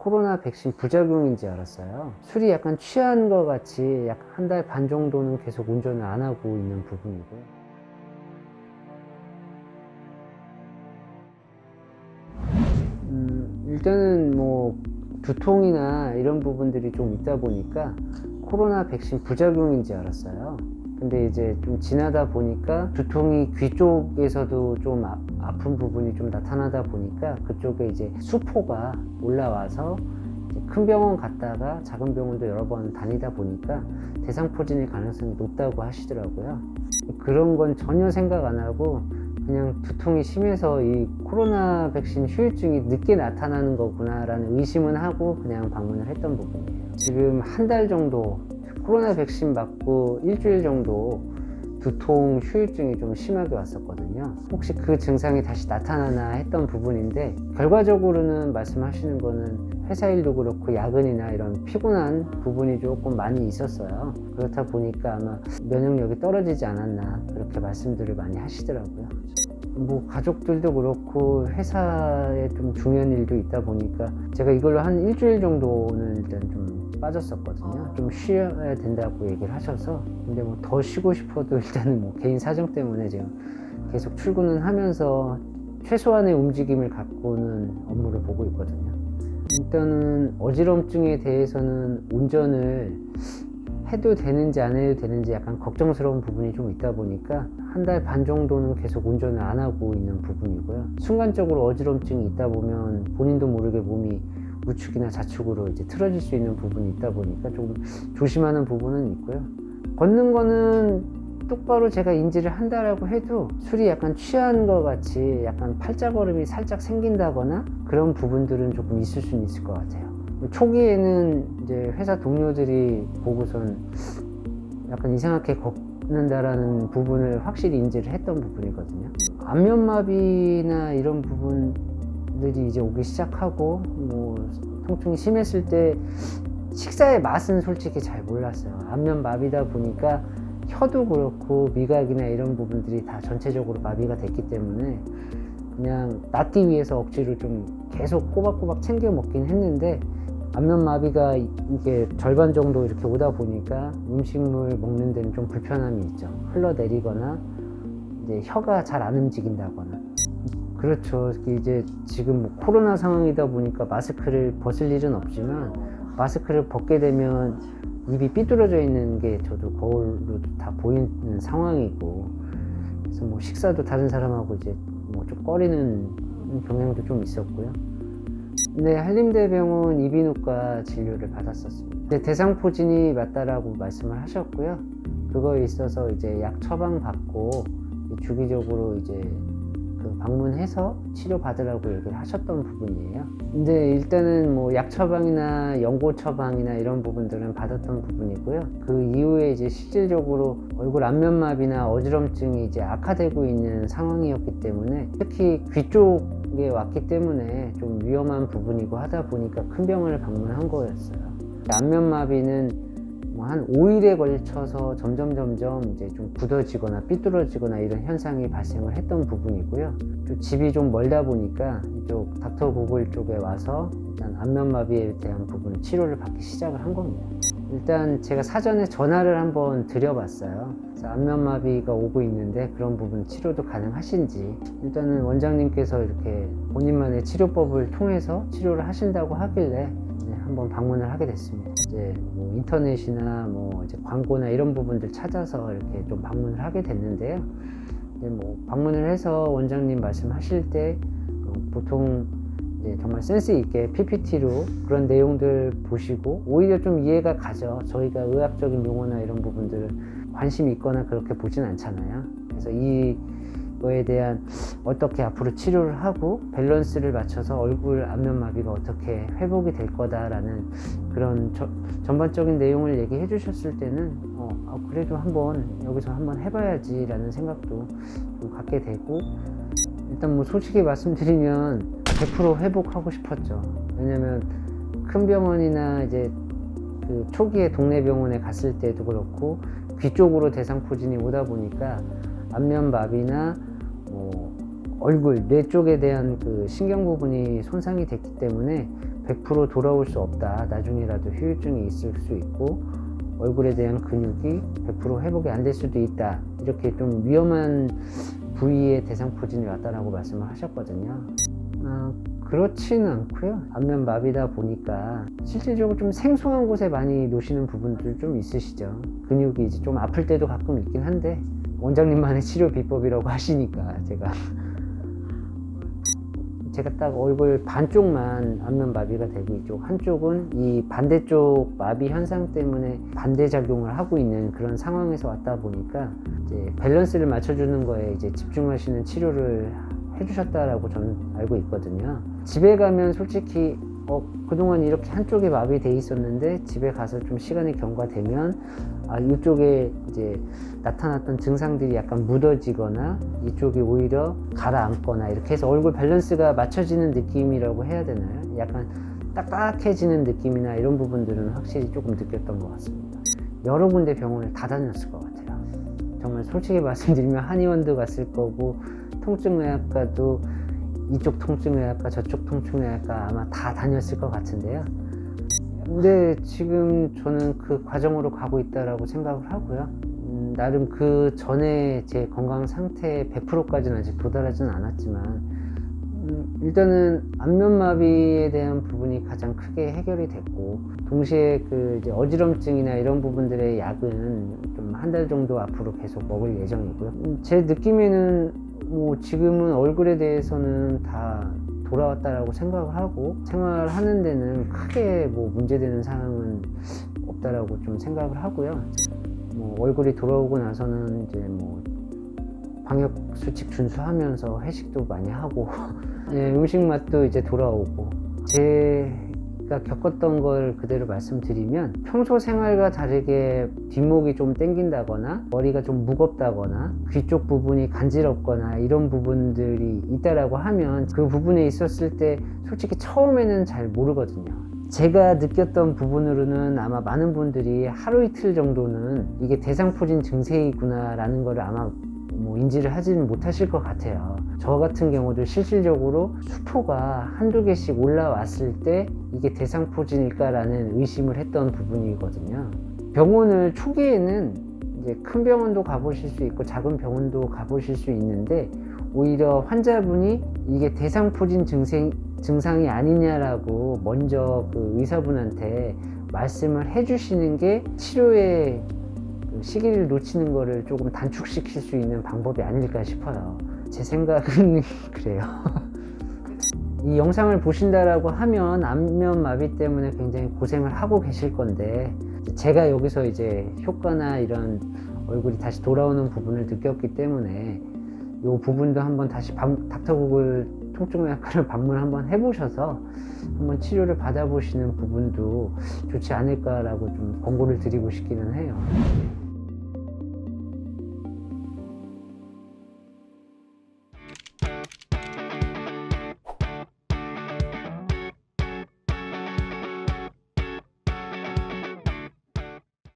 코로나 백신 부작용인지 알았어요. 술이 약간 취한 것 같이 약 한 달 반 정도는 계속 운전을 안 하고 있는 부분이고요. 일단은 뭐 두통이나 이런 부분들이 좀 있다 보니까 코로나 백신 부작용인지 알았어요. 근데 이제 좀 지나다 보니까 두통이 귀 쪽에서도 좀 아픈 부분이 좀 나타나다 보니까 그쪽에 이제 수포가 올라와서 이제 큰 병원 갔다가 작은 병원도 여러 번 다니다 보니까 대상포진일 가능성이 높다고 하시더라고요. 그런 건 전혀 생각 안 하고 그냥 두통이 심해서 이 코로나 백신 후유증이 늦게 나타나는 거구나 라는 의심은 하고 그냥 방문을 했던 부분이에요. 지금 한 달 정도 코로나 백신 맞고 일주일 정도 두통 후유증이 좀 심하게 왔었거든요. 혹시 그 증상이 다시 나타나나 했던 부분인데 결과적으로는 말씀하시는 거는 회사 일도 그렇고 야근이나 이런 피곤한 부분이 조금 많이 있었어요. 그렇다 보니까 아마 면역력이 떨어지지 않았나 그렇게 말씀들을 많이 하시더라고요. 뭐 가족들도 그렇고 회사에 좀 중요한 일도 있다 보니까 제가 이걸로 한 일주일 정도는 일단 좀 빠졌었거든요. 좀 쉬어야 된다고 얘기를 하셔서. 근데 뭐 더 쉬고 싶어도 일단은 뭐 개인 사정 때문에 제가 계속 출근은 하면서 최소한의 움직임을 갖고는 업무를 보고 있거든요. 일단은 어지럼증에 대해서는 운전을 해도 되는지 안 해도 되는지 약간 걱정스러운 부분이 좀 있다 보니까 한 달 반 정도는 계속 운전을 안 하고 있는 부분이고요. 순간적으로 어지럼증이 있다 보면 본인도 모르게 몸이 우측이나 좌측으로 이제 틀어질 수 있는 부분이 있다 보니까 조금 조심하는 부분은 있고요. 걷는 거는 똑바로 제가 인지를 한다라고 해도 술이 약간 취한 것 같이 약간 팔자걸음이 살짝 생긴다거나 그런 부분들은 조금 있을 수는 있을 것 같아요. 초기에는 이제 회사 동료들이 보고선 약간 이상하게 걷는다라는 부분을 확실히 인지를 했던 부분이거든요. 안면마비나 이런 부분들이 이제 오기 시작하고 뭐 통증이 심했을 때 식사의 맛은 솔직히 잘 몰랐어요. 안면마비다 보니까 혀도 그렇고 미각이나 이런 부분들이 다 전체적으로 마비가 됐기 때문에 그냥 낫기 위해서 억지로 좀 계속 꼬박꼬박 챙겨 먹긴 했는데 안면마비가 이게 절반 정도 이렇게 오다 보니까 음식물 먹는 데는 좀 불편함이 있죠. 흘러내리거나 이제 혀가 잘 안 움직인다거나. 그렇죠. 이제 지금 뭐 코로나 상황이다 보니까 마스크를 벗을 일은 없지만 마스크를 벗게 되면 입이 삐뚤어져 있는 게 저도 거울로 다 보이는 상황이고, 그래서 뭐 식사도 다른 사람하고 이제 뭐 좀 꺼리는 경향도 좀 있었고요. 근데 한림대병원 이비인후과 진료를 받았었습니다. 대상포진이 맞다라고 말씀을 하셨고요. 그거에 있어서 이제 약 처방 받고 주기적으로 이제 그 방문해서 치료 받으라고 얘기를 하셨던 부분이에요. 근데 일단은 뭐 약 처방이나 연고 처방이나 이런 부분들은 받았던 부분이고요. 그 이후에 이제 실질적으로 얼굴 안면마비나 어지럼증이 이제 악화되고 있는 상황이었기 때문에 특히 귀 쪽에 왔기 때문에 좀 위험한 부분이고 하다 보니까 큰 병원을 방문한 거였어요. 안면마비는 한 5일에 걸쳐서 점점 이제 좀 굳어지거나 삐뚤어지거나 이런 현상이 발생을 했던 부분이고요. 또 집이 좀 멀다 보니까 이쪽 닥터 구글 쪽에 와서 일단 안면마비에 대한 부분 치료를 받기 시작을 한 겁니다. 일단 제가 사전에 전화를 한번 드려봤어요. 그래서 안면마비가 오고 있는데 그런 부분 치료도 가능하신지, 일단은 원장님께서 이렇게 본인만의 치료법을 통해서 치료를 하신다고 하길래 한번 방문을 하게 됐습니다. 이제 뭐 인터넷이나 뭐 이제 광고나 이런 부분들 찾아서 이렇게 좀 방문을 하게 됐는데요. 이제 뭐 방문을 해서 원장님 말씀하실 때 보통 이제 정말 센스 있게 PPT로 그런 내용들 보시고 오히려 좀 이해가 가죠. 저희가 의학적인 용어나 이런 부분들을 관심이 있거나 그렇게 보진 않잖아요. 그래서 이거에 대한 어떻게 앞으로 치료를 하고 밸런스를 맞춰서 얼굴 안면마비가 어떻게 회복이 될 거다라는 그런 전반적인 내용을 얘기해 주셨을 때는 그래도 여기서 한번 해봐야지 라는 생각도 좀 갖게 되고, 일단 뭐 솔직히 말씀드리면 100% 회복하고 싶었죠. 왜냐면 큰 병원이나 이제 그 초기에 동네 병원에 갔을 때도 그렇고 귀 쪽으로 대상포진이 오다 보니까 안면마비나 뭐 얼굴, 뇌 쪽에 대한 그 신경 부분이 손상이 됐기 때문에 100% 돌아올 수 없다. 나중에라도 후유증이 있을 수 있고 얼굴에 대한 근육이 100% 회복이 안 될 수도 있다. 이렇게 좀 위험한 부위에 대상포진이 왔다라고 말씀을 하셨거든요. 그렇지는 않고요. 안면 마비다 보니까 실질적으로 좀 생소한 곳에 많이 놓으시는 부분들 좀 있으시죠. 근육이 이제 좀 아플 때도 가끔 있긴 한데 원장님만의 치료 비법이라고 하시니까 제가 딱 얼굴 반쪽만 안면 마비가 되고 있고 한쪽은 이 반대쪽 마비 현상 때문에 반대 작용을 하고 있는 그런 상황에서 왔다 보니까 이제 밸런스를 맞춰주는 거에 이제 집중하시는 치료를 해주셨다라고 저는 알고 있거든요. 집에 가면 솔직히 그동안 이렇게 한쪽에 마비돼 있었는데 집에 가서 좀 시간이 경과되면 이쪽에 이제 나타났던 증상들이 약간 묻어지거나 이쪽이 오히려 가라앉거나 이렇게 해서 얼굴 밸런스가 맞춰지는 느낌이라고 해야 되나요? 약간 딱딱해지는 느낌이나 이런 부분들은 확실히 조금 느꼈던 것 같습니다. 여러 군데 병원을 다 다녔을 것 같아요. 정말 솔직히 말씀드리면 한의원도 갔을 거고 통증의학과도 이쪽 통증의학과 저쪽 통증의학과 아마 다 다녔을 것 같은데요. 근데 지금 저는 그 과정으로 가고 있다라고 생각을 하고요. 나름 그 전에 제 건강 상태 100%까지는 아직 도달하지는 않았지만 일단은 안면마비에 대한 부분이 가장 크게 해결이 됐고 동시에 그 이제 어지럼증이나 이런 부분들의 약은 좀 한 달 정도 앞으로 계속 먹을 예정이고요. 제 느낌에는 뭐 지금은 얼굴에 대해서는 다 돌아왔다라고 생각을 하고 생활하는 데는 크게 뭐 문제되는 사항은 없다라고 좀 생각을 하고요. 뭐 얼굴이 돌아오고 나서는 이제 뭐 방역 수칙 준수하면서 회식도 많이 하고 예, 음식 맛도 이제 돌아오고 제가 겪었던 걸 그대로 말씀드리면 평소 생활과 다르게 뒷목이 좀 땡긴다거나 머리가 좀 무겁다거나 귀 쪽 부분이 간지럽거나 이런 부분들이 있다라고 하면 그 부분에 있었을 때 솔직히 처음에는 잘 모르거든요. 제가 느꼈던 부분으로는 아마 많은 분들이 하루 이틀 정도는 이게 대상포진 증세이구나 라는 걸 아마 뭐 인지를 하지는 못하실 것 같아요. 저 같은 경우도 실질적으로 수포가 한두 개씩 올라왔을 때 이게 대상포진일까라는 의심을 했던 부분이거든요. 병원을 초기에는 이제 큰 병원도 가보실 수 있고 작은 병원도 가보실 수 있는데 오히려 환자분이 이게 대상포진 증상이 아니냐라고 먼저 그 의사분한테 말씀을 해주시는 게 치료의 시기를 놓치는 거를 조금 단축시킬 수 있는 방법이 아닐까 싶어요. 제 생각은 그래요. 이 영상을 보신다라고 하면 안면 마비 때문에 굉장히 고생을 하고 계실 건데 제가 여기서 이제 효과나 이런 얼굴이 다시 돌아오는 부분을 느꼈기 때문에 이 부분도 한번 다시 닥터구글 통증의학과를 방문 한번 해보셔서 한번 치료를 받아보시는 부분도 좋지 않을까라고 좀 권고를 드리고 싶기는 해요.